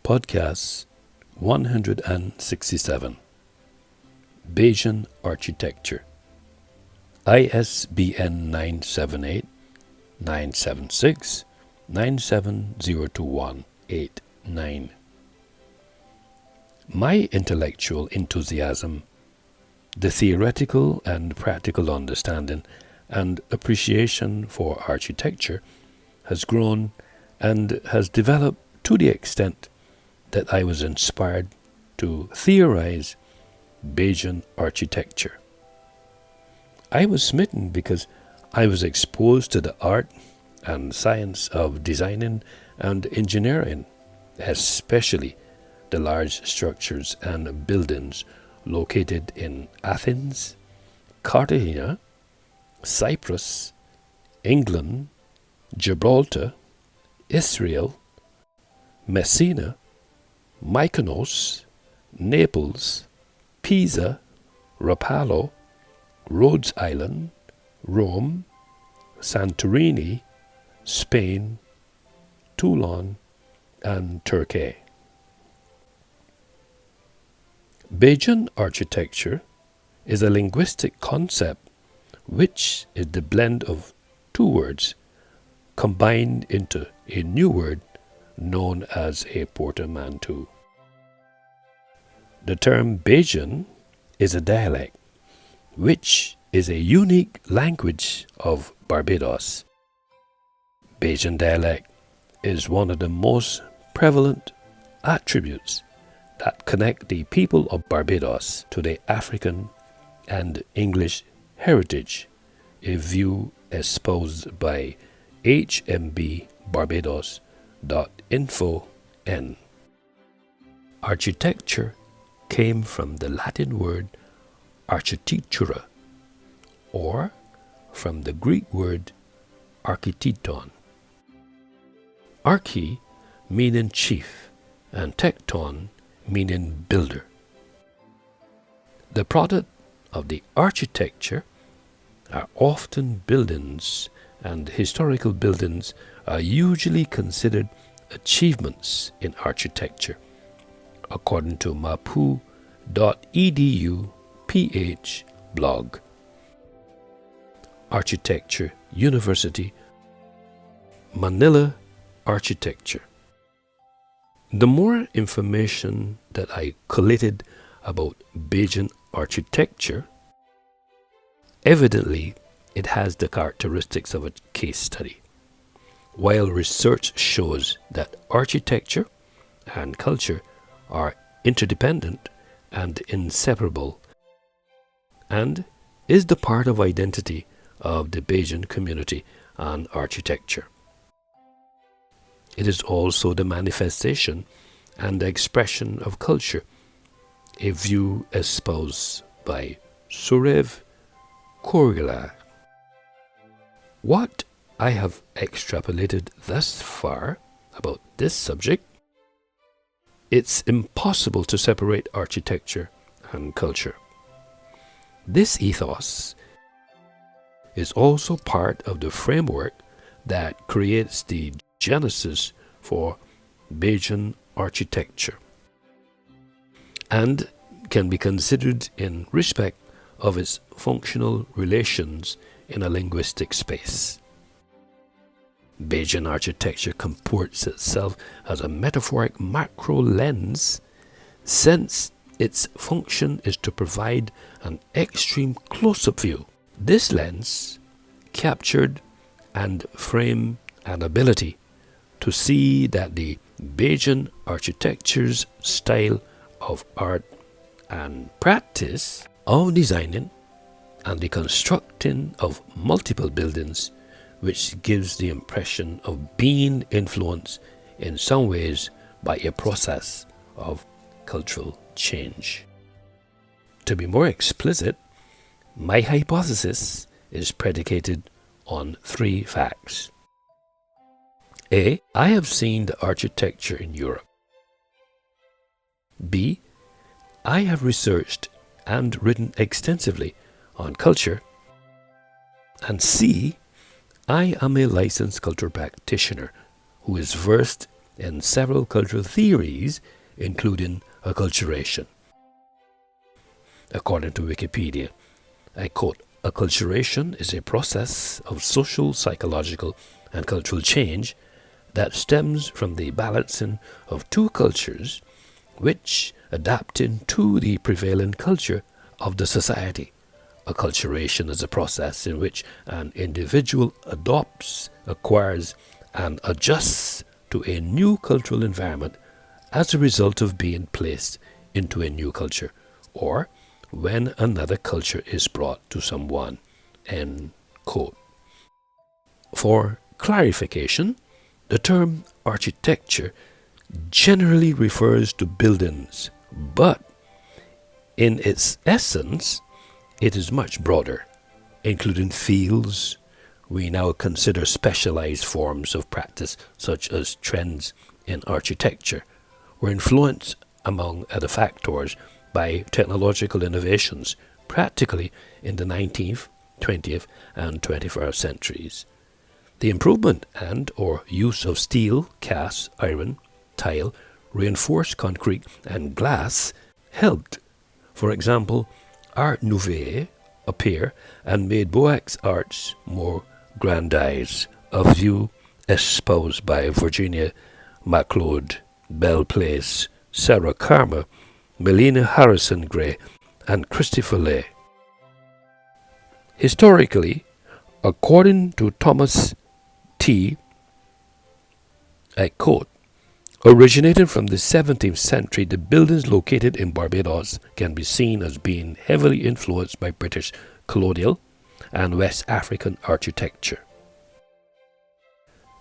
Podcast 167 Bajan Architecture ISBN 978 976 9702189. My intellectual enthusiasm, the theoretical and practical understanding and appreciation for architecture has grown and has developed to the extent that I was inspired to theorize Bajan architecture. I was smitten because I was exposed to the art and science of designing and engineering, especially the large structures and buildings located in Athens, Cartagena, Cyprus, England, Gibraltar, Israel, Messina, Mykonos, Naples, Pisa, Rapallo, Rhodes Island, Rome, Santorini, Spain, Toulon, and Turkey. Bajan architecture is a linguistic concept which is the blend of two words combined into a new word known as a portmanteau. The term Bajan is a dialect, which is a unique language of Barbados. Bajan dialect is one of the most prevalent attributes that connect the people of Barbados to the African and English heritage, a view espoused by hmbbarbados.info.n. Architecture came from the Latin word architectura, or from the Greek word architekton. Archi meaning chief and tekton meaning builder. The product of the architecture are often buildings, and historical buildings are usually considered achievements in architecture, according to mapu.edu PH blog. Architecture University, Manila Architecture. The more information that I collated about Bajan architecture, evidently it has the characteristics of a case study. While research shows that architecture and culture are interdependent and inseparable, and is the part of identity of the Bajan community and architecture. It is also the manifestation and the expression of culture, a view espoused by Surev Korgila. What I have extrapolated thus far about this subject, it's impossible to separate architecture and culture. This ethos is also part of the framework that creates the genesis for Bajan architecture and can be considered in respect of its functional relations in a linguistic space. Bajan architecture comports itself as a metaphoric macro lens, since its function is to provide an extreme close-up view. This lens captured and framed an ability to see that the Bajan architecture's style of art and practice of designing and the constructing of multiple buildings, which gives the impression of being influenced in some ways by a process of cultural change. To be more explicit, my hypothesis is predicated on three facts. A. I have seen the architecture in Europe. B. I have researched and written extensively on culture. And C. I am a licensed culture practitioner who is versed in several cultural theories, including acculturation. According to Wikipedia, I quote, "Acculturation is a process of social, psychological, and cultural change that stems from the balancing of two cultures which adapting to the prevailing culture of the society. Acculturation is a process in which an individual adopts, acquires, and adjusts to a new cultural environment as a result of being placed into a new culture, or when another culture is brought to someone." End quote. For clarification, the term architecture generally refers to buildings, but in its essence, it is much broader, including fields. We now consider specialized forms of practice, such as trends in architecture, were influenced, among other factors, by technological innovations, practically in the 19th, 20th, and 21st centuries. The improvement and or use of steel, cast, iron, tile, reinforced concrete, and glass helped. For example, Art Nouveau appear and made Beaux Arts more grandiose, a view espoused by Virginia MacLeod, Belle Place, Sarah Karma, Melina Harrison Gray, and Christopher Lay. Historically, according to Thomas T., I quote, "Originating from the 17th century, the buildings located in Barbados can be seen as being heavily influenced by British colonial and West African architecture.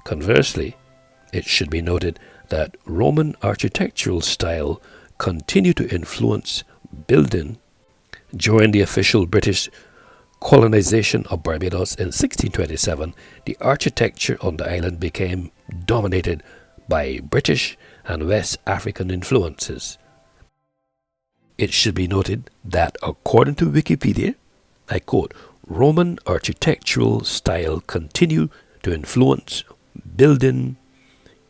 Conversely, it should be noted that Roman architectural style continued to influence building during the official British colonization of Barbados in 1627. The architecture on the island became dominated by British and West African influences. It should be noted that according to Wikipedia, I quote, "Roman architectural style continued to influence building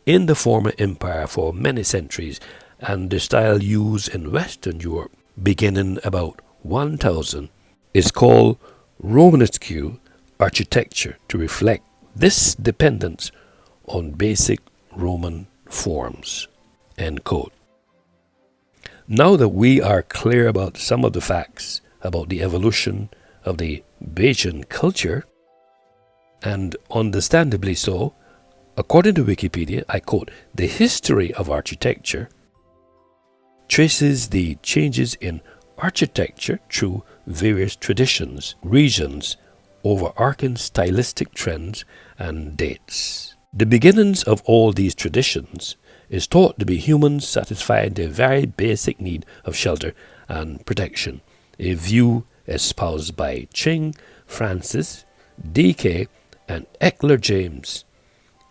in the former empire for many centuries, and the style used in Western Europe beginning about 1000 is called Romanesque architecture to reflect this dependence on basic Roman forms." End quote. Now that we are clear about some of the facts about the evolution of the Bajan culture, and understandably so, according to Wikipedia, I quote, "The history of architecture traces the changes in architecture through various traditions, regions, overarching stylistic trends, and dates. The beginnings of all these traditions is thought to be humans satisfying their very basic need of shelter and protection, a view espoused by Ching, Francis, D.K., and Eckler James.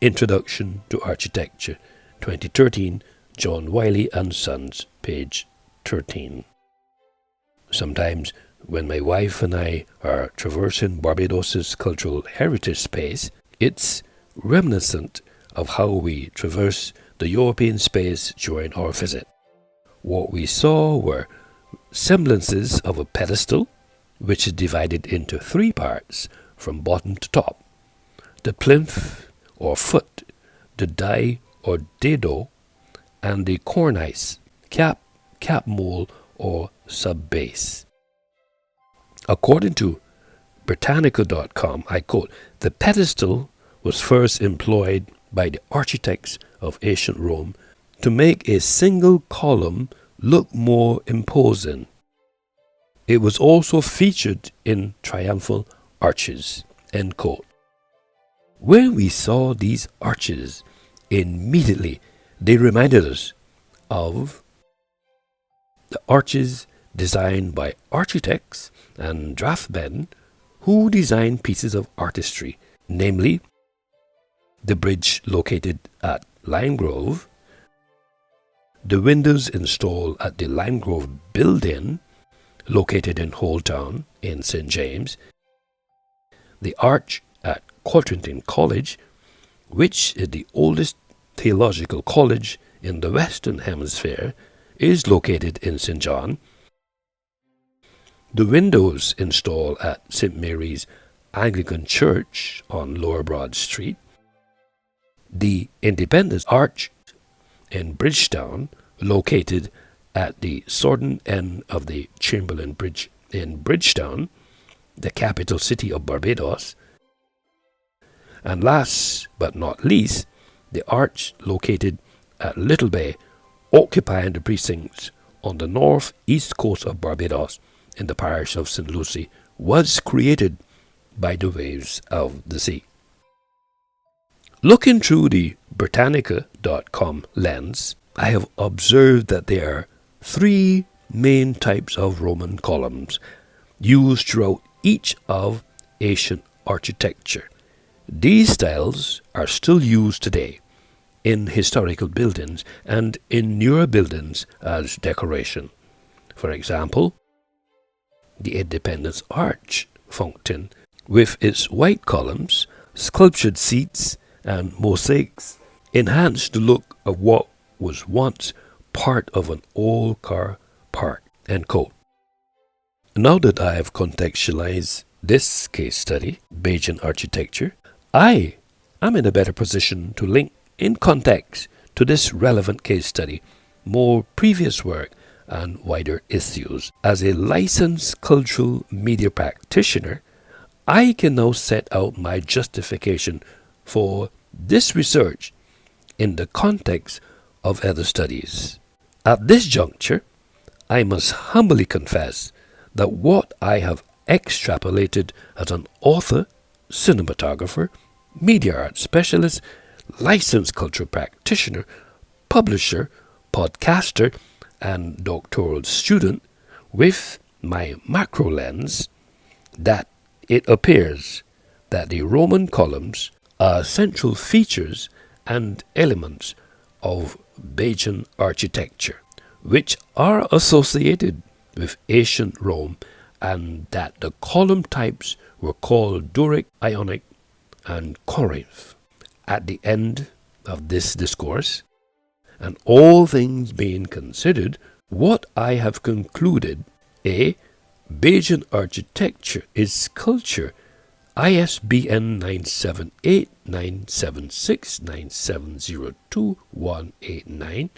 Introduction to Architecture, 2013, John Wiley and Sons, page 13. Sometimes, when my wife and I are traversing Barbados's cultural heritage space, it's reminiscent of how we traverse the European space during our visit. What we saw were semblances of a pedestal, which is divided into three parts from bottom to top: the plinth or foot, the die or dado, and the cornice, cap mole, or sub-base. According to Britannica.com, I quote, "The pedestal was first employed by the architects of ancient Rome to make a single column look more imposing. It was also featured in triumphal arches." End quote. When we saw these arches, immediately they reminded us of the arches designed by architects and draftsmen who designed pieces of artistry, namely the bridge located at Lime Grove, the windows installed at the Lime Grove building located in Holetown in St. James, the arch at Quaternary College, which is the oldest Theological College in the Western Hemisphere is located in St. John. The windows installed at St. Mary's Anglican Church on Lower Broad Street, the Independence Arch in Bridgetown, located at the southern end of the Chamberlain Bridge in Bridgetown, the capital city of Barbados, and last but not least, the arch located at Little Bay, occupying the precincts on the northeast coast of Barbados in the parish of St. Lucie, was created by the waves of the sea. Looking through the Britannica.com lens, I have observed that there are three main types of Roman columns used throughout each of ancient architecture. These styles are still used today in historical buildings and in newer buildings as decoration. For example, the Independence Arch fountain with its white columns, sculptured seats, and mosaics enhance the look of what was once part of an old car park. End quote. Now that I have contextualized this case study, Bajanarchitecture, I am in a better position to link in context to this relevant case study more previous work and wider issues. As a licensed cultural media practitioner, I can now set out my justification for this research in the context of other studies. At this juncture, I must humbly confess that what I have extrapolated as an author, cinematographer, media arts specialist, licensed cultural practitioner, publisher, podcaster, and doctoral student with my macro lens, that it appears that the Roman columns are central features and elements of Bajan architecture, which are associated with ancient Rome, and that the column types were called Doric, Ionic, and Corinth. At the end of this discourse, and all things being considered, what I have concluded: A. Bajan architecture is culture, ISBN 978-976-9702-189.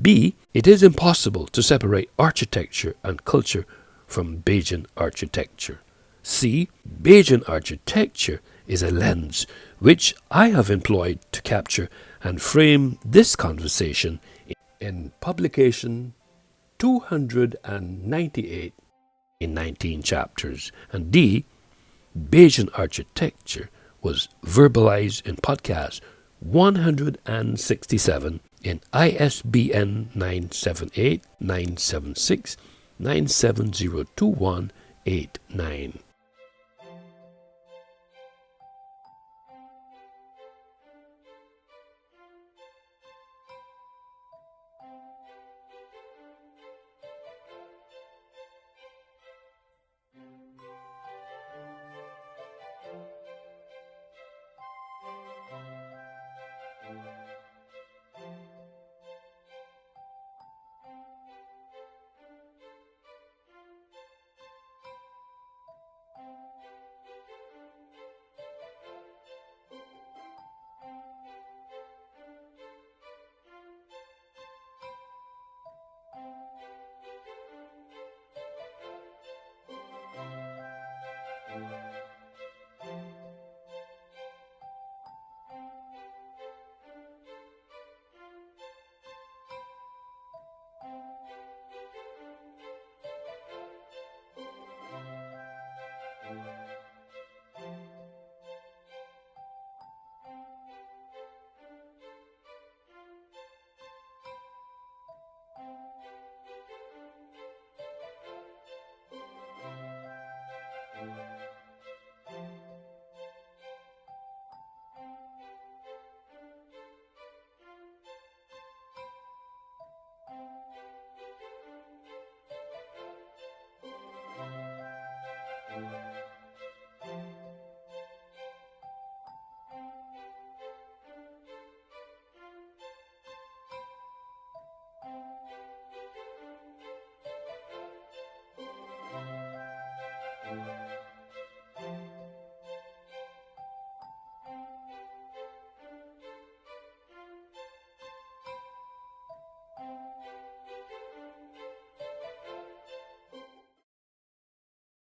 B. It is impossible to separate architecture and culture from Bajan architecture. C. Bajan architecture is a lens which I have employed to capture and frame this conversation in publication 298 in 19 chapters. And D. Bajan architecture was verbalized in podcast 167 in ISBN 978-976-9702-189.